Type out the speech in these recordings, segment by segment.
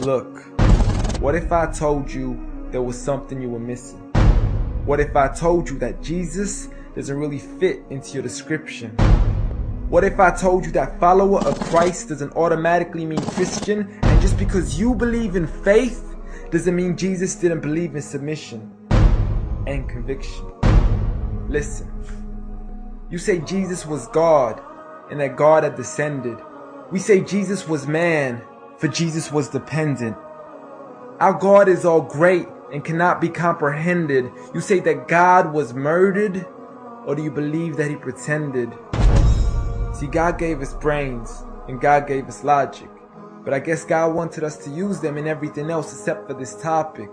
Look, what if I told you there was something you were missing? What if I told you that Jesus doesn't really fit into your description? What if I told you that follower of Christ doesn't automatically mean Christian, and just because you believe in faith doesn't mean Jesus didn't believe in submission and conviction? Listen, you say Jesus was God and that God had descended. We say Jesus was man, for Jesus was dependent. Our God is all great and cannot be comprehended. You say that God was murdered, or do you believe that he pretended? See, God gave us brains and God gave us logic, but I guess God wanted us to use them in everything else except for this topic.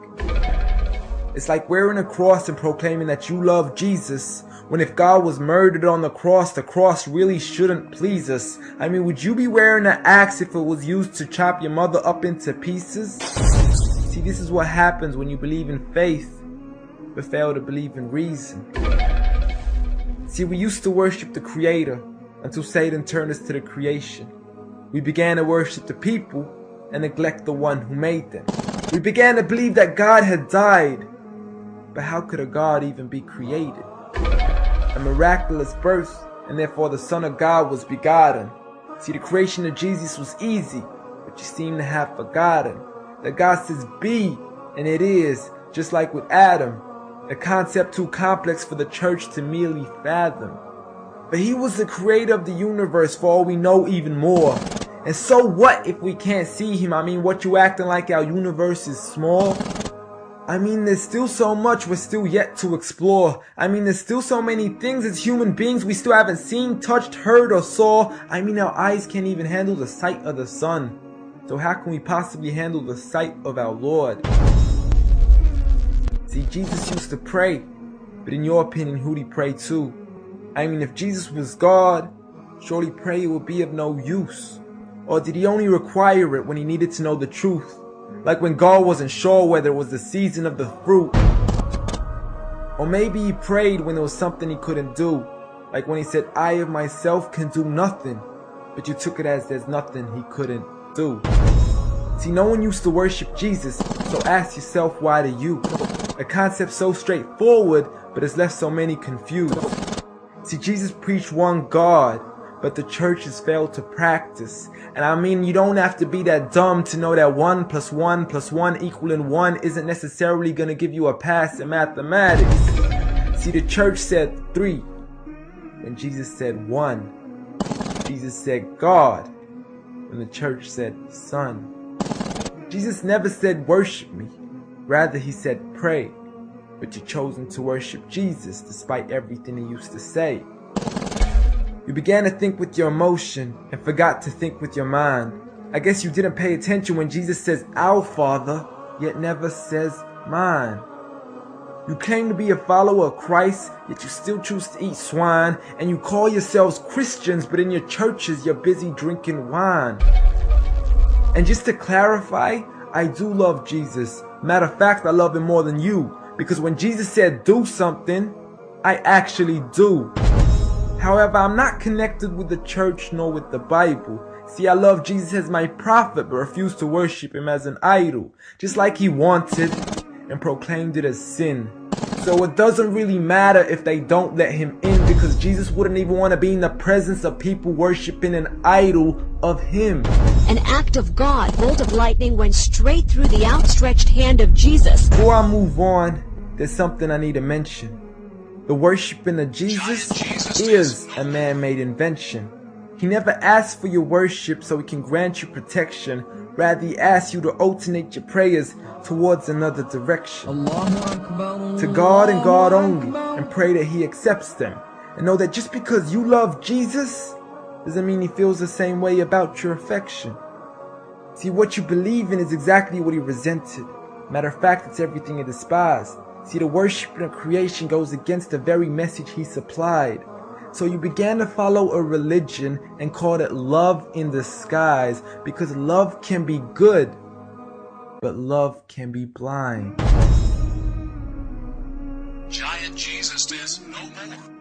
It's like wearing a cross and proclaiming that you love Jesus, when if God was murdered on the cross really shouldn't please us. I mean, would you be wearing an axe if it was used to chop your mother up into pieces? See, this is what happens when you believe in faith, but fail to believe in reason. See, we used to worship the Creator until Satan turned us to the creation. We began to worship the people and neglect the one who made them. We began to believe that God had died, but how could a God even be created? A miraculous birth, and therefore the Son of God was begotten. See, the creation of Jesus was easy, but you seem to have forgotten that God says be, and it is, just like with Adam, a concept too complex for the church to merely fathom. But he was the creator of the universe, for all we know, even more. And so what if we can't see him? I mean, what, you acting like our universe is small? I mean, there's still so much we're still yet to explore. I mean, there's still so many things as human beings we still haven't seen, touched, heard, or saw. I mean, our eyes can't even handle the sight of the sun. So how can we possibly handle the sight of our Lord? See, Jesus used to pray, but in your opinion, who'd he pray to? I mean, if Jesus was God, surely prayer would be of no use. Or did he only require it when he needed to know the truth? Like when God wasn't sure whether it was the season of the fruit. Or maybe he prayed when there was something he couldn't do. Like when he said, I of myself can do nothing. But you took it as there's nothing he couldn't do. See, no one used to worship Jesus, so ask yourself, why do you? A concept so straightforward, but has left so many confused. See, Jesus preached one God, but the church has failed to practice. And I mean, you don't have to be that dumb to know that 1 + 1 + 1 equaling 1 isn't necessarily going to give you a pass in mathematics. See, the church said 3, when Jesus said 1. Jesus said God, when the church said Son. Jesus never said worship me, rather he said pray. But you've chosen to worship Jesus despite everything he used to say. You began to think with your emotion and forgot to think with your mind. I guess you didn't pay attention when Jesus says our Father, yet never says mine. You claim to be a follower of Christ, yet you still choose to eat swine, and you call yourselves Christians, but in your churches you're busy drinking wine. And just to clarify, I do love Jesus. Matter of fact, I love him more than you. Because when Jesus said do something, I actually do. However, I'm not connected with the church nor with the Bible. See, I love Jesus as my prophet, but refuse to worship him as an idol. Just like he wanted and proclaimed it as sin. So it doesn't really matter if they don't let him in, because Jesus wouldn't even want to be in the presence of people worshiping an idol of him. An act of God, bolt of lightning went straight through the outstretched hand of Jesus. Before I move on, there's something I need to mention. The worshiping of Jesus is a man-made invention. He never asked for your worship so he can grant you protection. Rather, he asks you to alternate your prayers towards another direction. To God and God only, and pray that he accepts them. And know that just because you love Jesus, doesn't mean he feels the same way about your affection. See, what you believe in is exactly what he resented. Matter of fact, it's everything he despised. See, the worshiping of creation goes against the very message he supplied. So you began to follow a religion and called it love in disguise, because love can be good, but love can be blind. Giant Jesus is no more.